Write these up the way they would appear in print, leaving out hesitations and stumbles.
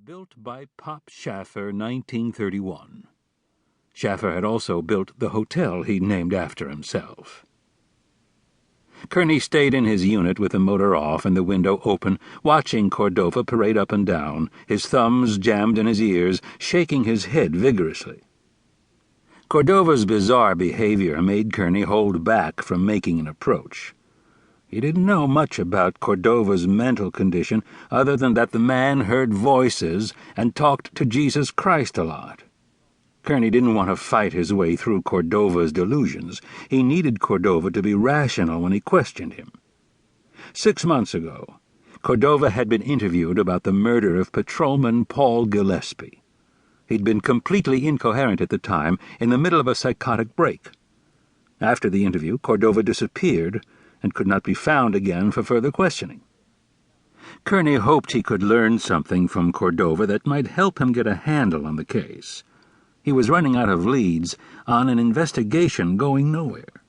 Built by Pop Schaffer, 1931. Schaffer had also built the hotel he'd named after himself. Kerney stayed in his unit with the motor off and the window open, watching Cordova parade up and down, his thumbs jammed in his ears, shaking his head vigorously. Cordova's bizarre behavior made Kerney hold back from making an approach. He didn't know much about Cordova's mental condition other than that the man heard voices and talked to Jesus Christ a lot. Kerney didn't want to fight his way through Cordova's delusions. He needed Cordova to be rational when he questioned him. 6 months ago, Cordova had been interviewed about the murder of patrolman Paul Gillespie. He'd been completely incoherent at the time, in the middle of a psychotic break. After the interview, Cordova disappeared and could not be found again for further questioning. Kerney hoped he could learn something from Cordova that might help him get a handle on the case. He was running out of leads on an investigation going nowhere.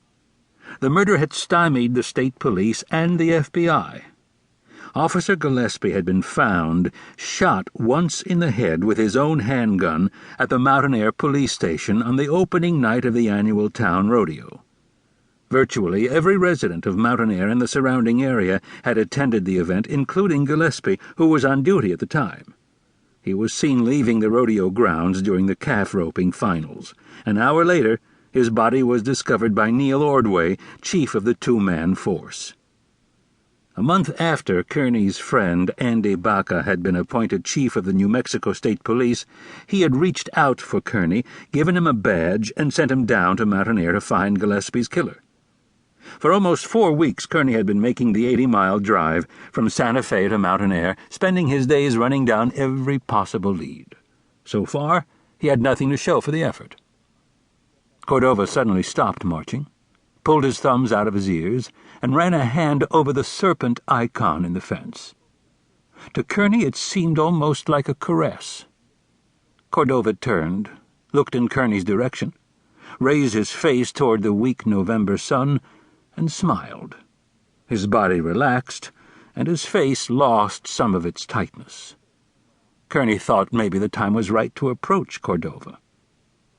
The murder had stymied the state police and the FBI. Officer Gillespie had been found shot once in the head with his own handgun at the Mountain police station on the opening night of the annual town rodeo. Virtually every resident of Mountain and the surrounding area had attended the event, including Gillespie, who was on duty at the time. He was seen leaving the rodeo grounds during the calf roping finals. An hour later, his body was discovered by Neil Ordway, chief of the two-man force. A month after Kerney's friend Andy Baca had been appointed chief of the New Mexico State Police, he had reached out for Kerney, given him a badge, and sent him down to Mountain to find Gillespie's killer. For almost 4 weeks, Kerney had been making the 80-mile drive from Santa Fe to Mountain, spending his days running down every possible lead. So far, he had nothing to show for the effort. Cordova suddenly stopped marching, pulled his thumbs out of his ears, and ran a hand over the serpent icon in the fence. To Kerney it seemed almost like a caress. Cordova turned, looked in Kerney's direction, raised his face toward the weak November sun, and smiled. His body relaxed, and his face lost some of its tightness. Kerney thought maybe the time was right to approach Cordova.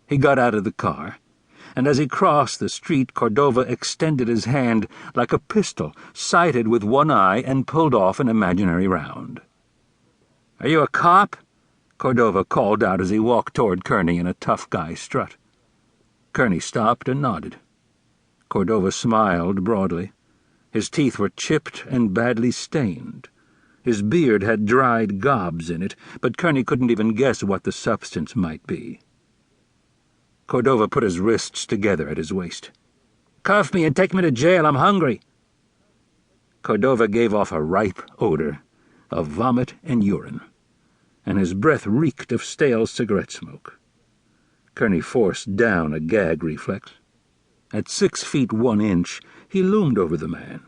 He got out of the car, and as he crossed the street, Cordova extended his hand like a pistol, sighted with one eye, and pulled off an imaginary round. "Are you a cop?" Cordova called out as he walked toward Kerney in a tough-guy strut. Kerney stopped and nodded. Cordova smiled broadly. His teeth were chipped and badly stained. His beard had dried gobs in it, but Kerney couldn't even guess what the substance might be. Cordova put his wrists together at his waist. "Cuff me and take me to jail. I'm hungry." Cordova gave off a ripe odor of vomit and urine, and his breath reeked of stale cigarette smoke. Kerney forced down a gag reflex. At 6 feet 1 inch, he loomed over the man.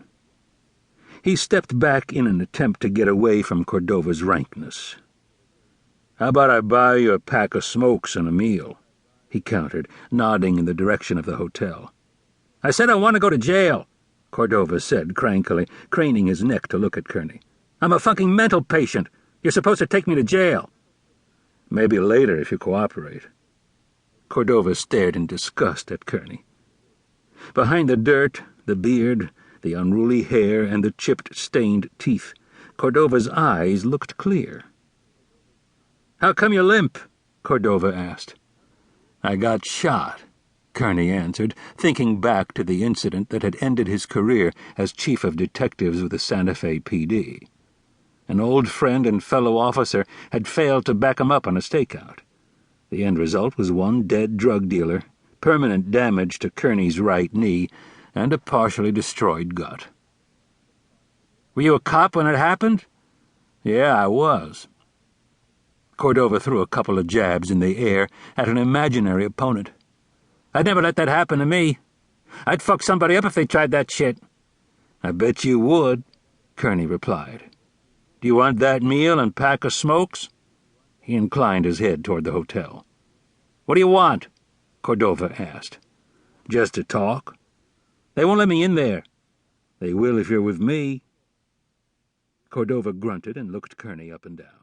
He stepped back in an attempt to get away from Cordova's rankness. "How about I buy you a pack of smokes and a meal?" he countered, nodding in the direction of the hotel. "I said I want to go to jail," Cordova said crankily, craning his neck to look at Kerney. "I'm a fucking mental patient. You're supposed to take me to jail." "Maybe later if you cooperate." Cordova stared in disgust at Kerney. Behind the dirt, the beard, the unruly hair, and the chipped, stained teeth, Cordova's eyes looked clear. "How come you limp?" Cordova asked. "I got shot," Kerney answered, thinking back to the incident that had ended his career as chief of detectives with the Santa Fe PD. An old friend and fellow officer had failed to back him up on a stakeout. The end result was one dead drug dealer, permanent damage to Kerney's right knee, and a partially destroyed gut. "Were you a cop when it happened?" "Yeah, I was." Cordova threw a couple of jabs in the air at an imaginary opponent. "I'd never let that happen to me. I'd fuck somebody up if they tried that shit." "I bet you would," Kerney replied. "Do you want that meal and pack of smokes?" He inclined his head toward the hotel. "What do you want?" Cordova asked. "Just to talk." "They won't let me in there." "They will if you're with me." Cordova grunted and looked Kerney up and down.